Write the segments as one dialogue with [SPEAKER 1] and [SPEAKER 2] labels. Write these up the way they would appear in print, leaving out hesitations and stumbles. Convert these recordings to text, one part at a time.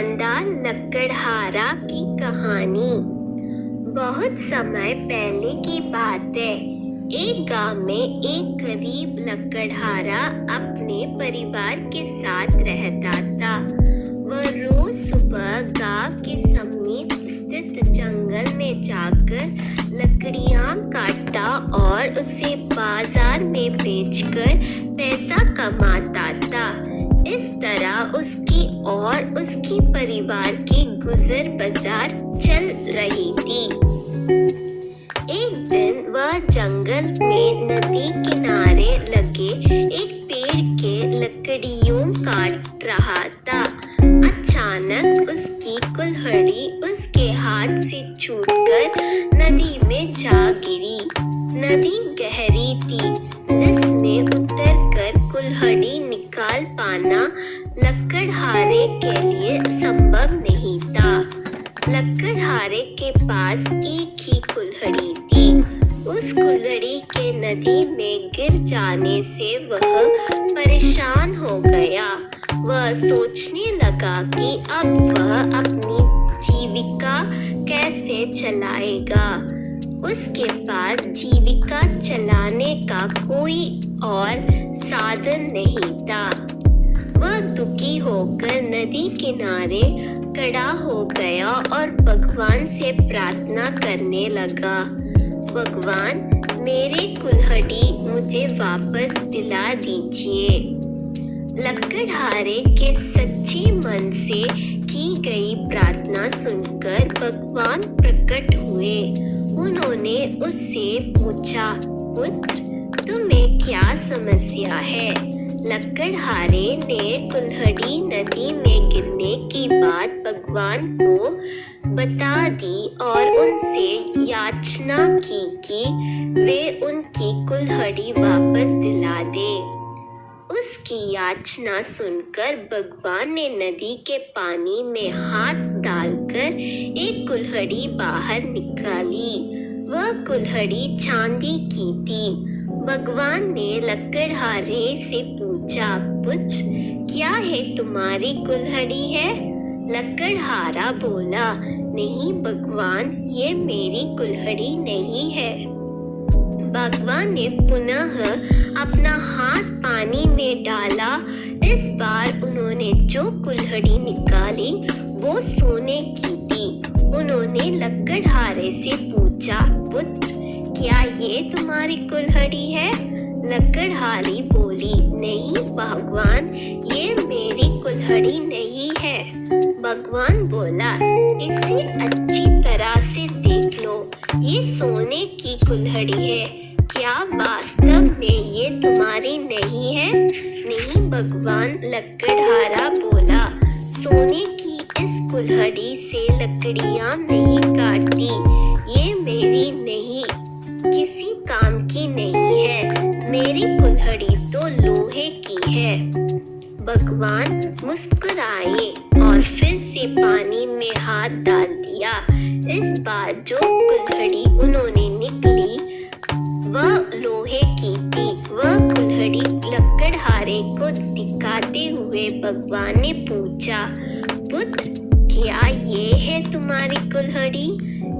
[SPEAKER 1] ईमानदार लकड़हारा की कहानी। बहुत समय पहले की बात है। एक गांव में एक गरीब लकड़हारा अपने परिवार के साथ रहता था। वह रोज सुबह गांव के समीप स्थित जंगल में जाकर लकड़ियां काटता और उसे बाजार में बेचकर पैसा कमाता था। इस तरह उसकी और उसके परिवार की गुजर बसर चल रही थी। एक दिन वह जंगल में नदी किनारे लगे एक पेड़ के लकड़ियों काट रहा था। अचानक उसकी कुल्हाड़ी उसके हाथ से छूटकर नदी में जा गिरी। नदी गहरी थी, जिसमें उतरकर कुल्हाड़ी निकाल पाना लकड़हारे के लिए संभव नहीं था। लकड़हारे के पास एक ही कुल्हाड़ी थी। उस कुल्हाड़ी के नदी में गिर जाने से वह परेशान हो गया। वह सोचने लगा कि अब वह अपनी जीविका कैसे चलाएगा। उसके पास जीविका चलाने का कोई और साधन नहीं था। वह दुखी होकर नदी किनारे खड़ा हो गया और भगवान से प्रार्थना करने लगा, भगवान, मेरी कुल्हाड़ी मुझे वापस दिला दीजिए। लकड़हारे के सच्चे मन से की गई प्रार्थना सुनकर भगवान प्रकट हुए। उन्होंने उससे पूछा, पुत्र, तुम्हें क्या समस्या है? लकड़हारे ने कुल्हाड़ी नदी में गिरने की बात भगवान को बता दी और उनसे याचना की कि वे उनकी कुल्हाड़ी वापस दिला दे। उसकी याचना सुनकर भगवान ने नदी के पानी में हाथ डालकर एक कुल्हाड़ी बाहर निकाली। वह कुल्हाड़ी चांदी की थी। भगवान ने लकड़हारे से पूछा, पुत्र, क्या है तुम्हारी कुल्हाड़ी है? लकड़हारा बोला, नहीं भगवान, ये मेरी कुल्हाड़ी नहीं है। भगवान ने पुनः अपना हाथ पानी में डाला। इस बार उन्होंने जो कुल्हाड़ी निकाली वो सोने की थी। उन्होंने लकड़हारे से पूछा, पुत्र, क्या ये तुम्हारी कुल्हाड़ी है? लकड़हारी बोली, नहीं भगवान, ये मेरी कुल्हाड़ी नहीं है। भगवान बोला, इसे अच्छी तरह से देख लो, ये सोने की कुल्हाड़ी है। क्या वास्तव में ये तुम्हारी नहीं है? नहीं भगवान, लकड़हारा बोला, सोने की इस कुल्हाड़ी से लकड़ियां नहीं काटती। ये मेरी नहीं, किसी काम की नहीं है। मेरी कुल्हाड़ी तो लोहे की है। भगवान मुस्कुराए और फिर से पानी में हाथ डाल दिया। इस बार जो कुल्हाड़ी उन्होंने निकली वह लोहे की थी। वह कुल्हाड़ी लकड़हारे को दिखाते हुए भगवान ने पूछा, पुत्र, क्या ये है तुम्हारी कुल्हाड़ी?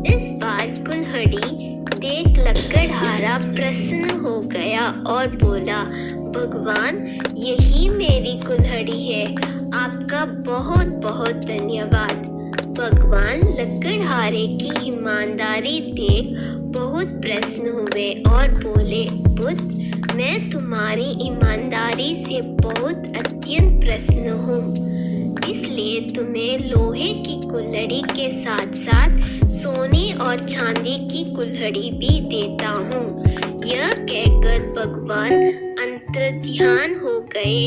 [SPEAKER 1] इस बार कुल्हाड़ी देख लकड़हारा प्रसन्न हो गया और बोला, भगवान, यही मेरी कुल्हाड़ी है। आपका बहुत बहुत धन्यवाद। भगवान लकड़हारे की ईमानदारी देख बहुत प्रसन्न हुए और बोले, पुत्र, मैं तुम्हारी ईमानदारी से बहुत अत्यंत प्रसन्न हूँ, इसलिए तुम्हें लोहे की कुल्हाड़ी के साथ साथ सोने और चांदी की कुल्हाड़ी भी देता हूँ। यह कहकर भगवान अंतर्ध्यान हो गए।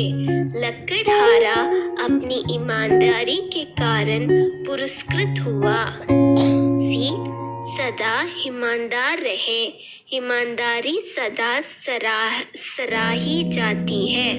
[SPEAKER 1] लकड़हारा अपनी ईमानदारी के कारण पुरस्कृत हुआ। सीख, सदा ईमानदार रहे। ईमानदारी सदा सराही जाती है।